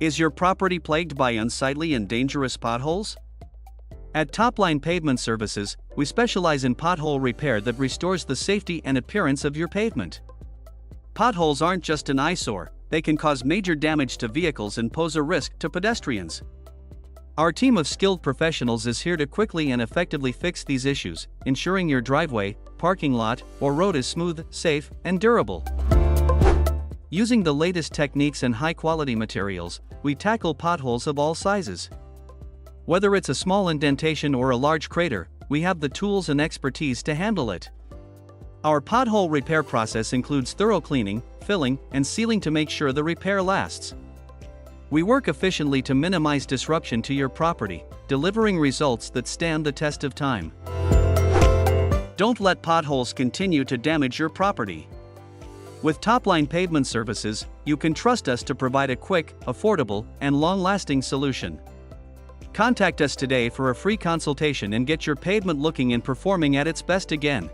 Is your property plagued by unsightly and dangerous potholes? At Topline Pavement Services, we specialize in pothole repair that restores the safety and appearance of your pavement. Potholes aren't just an eyesore, they can cause major damage to vehicles and pose a risk to pedestrians. Our team of skilled professionals is here to quickly and effectively fix these issues, ensuring your driveway, parking lot, or road is smooth, safe, and durable. Using the latest techniques and high-quality materials, we tackle potholes of all sizes. Whether it's a small indentation or a large crater, we have the tools and expertise to handle it. Our pothole repair process includes thorough cleaning, filling, and sealing to make sure the repair lasts. We work efficiently to minimize disruption to your property, delivering results that stand the test of time. Don't let potholes continue to damage your property. With Topline Pavement Services, you can trust us to provide a quick, affordable, and long-lasting solution. Contact us today for a free consultation and get your pavement looking and performing at its best again.